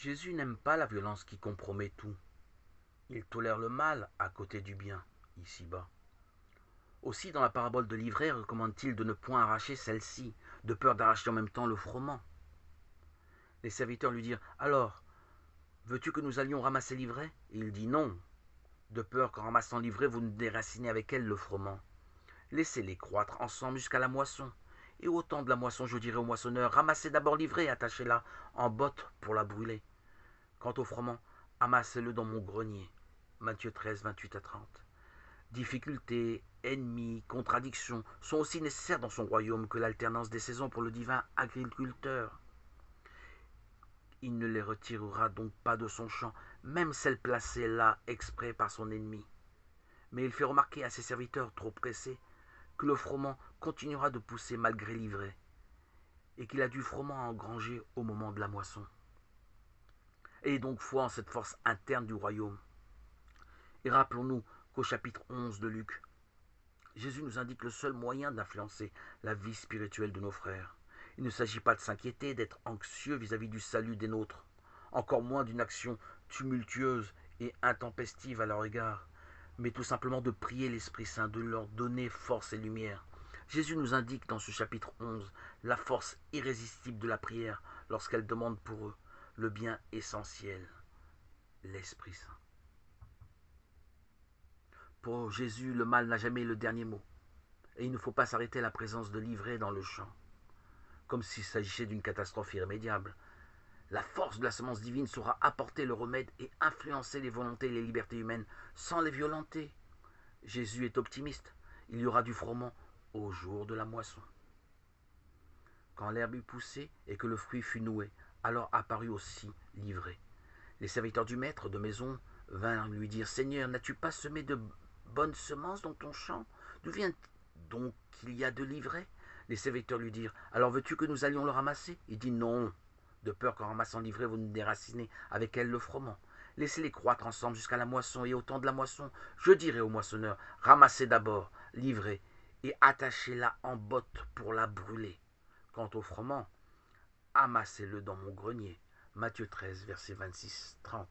Jésus n'aime pas la violence qui compromet tout. Il tolère le mal à côté du bien, ici-bas. Aussi, dans la parabole de l'ivraie, recommande-t-il de ne point arracher celle-ci, de peur d'arracher en même temps le froment. Les serviteurs lui dirent: Alors, veux-tu que nous allions ramasser l'ivraie? Et il dit: Non, de peur qu'en ramassant l'ivraie, vous ne déracinez avec elle le froment. Laissez-les croître ensemble jusqu'à la moisson. Et au temps de la moisson, je dirai au moissonneur: Ramassez d'abord l'ivraie, attachez-la en botte pour la brûler. Quant au froment, amassez-le dans mon grenier. Matthieu 13, 28 à 30. Difficultés, ennemis, contradictions sont aussi nécessaires dans son royaume que l'alternance des saisons pour le divin agriculteur. Il ne les retirera donc pas de son champ, même celles placées là exprès par son ennemi. Mais il fait remarquer à ses serviteurs trop pressés que le froment continuera de pousser malgré l'ivraie, et qu'il a du froment à engranger au moment de la moisson. Ayez donc foi en cette force interne du royaume. Et rappelons-nous qu'au chapitre 11 de Luc, Jésus nous indique le seul moyen d'influencer la vie spirituelle de nos frères. Il ne s'agit pas de s'inquiéter, d'être anxieux vis-à-vis du salut des nôtres, encore moins d'une action tumultueuse et intempestive à leur égard, mais tout simplement de prier l'Esprit Saint, de leur donner force et lumière. Jésus nous indique dans ce chapitre 11 la force irrésistible de la prière lorsqu'elle demande pour eux le bien essentiel, l'Esprit Saint. Pour Jésus, le mal n'a jamais le dernier mot, et il ne faut pas s'arrêter à la présence de l'ivraie dans le champ, comme s'il s'agissait d'une catastrophe irrémédiable. La force de la semence divine saura apporter le remède et influencer les volontés et les libertés humaines sans les violenter. Jésus est optimiste, il y aura du froment au jour de la moisson. Quand l'herbe eut poussé et que le fruit fut noué, alors apparut aussi l'ivraie. Les serviteurs du maître de maison vinrent lui dire: Seigneur, n'as-tu pas semé de bonnes semences dans ton champ? D'où vient donc qu'il y a de l'ivraie? Les serviteurs lui dirent: Alors veux-tu que nous allions le ramasser? Il dit: Non, de peur qu'en ramassant l'ivraie, vous ne déracinez avec elle le froment. Laissez-les croître ensemble jusqu'à la moisson, et au temps de la moisson, je dirai au moissonneur: Ramassez d'abord l'ivraie et attachez-la en botte pour la brûler. Quant au froment, amassez-le dans mon grenier. Matthieu 13, versets 26-30.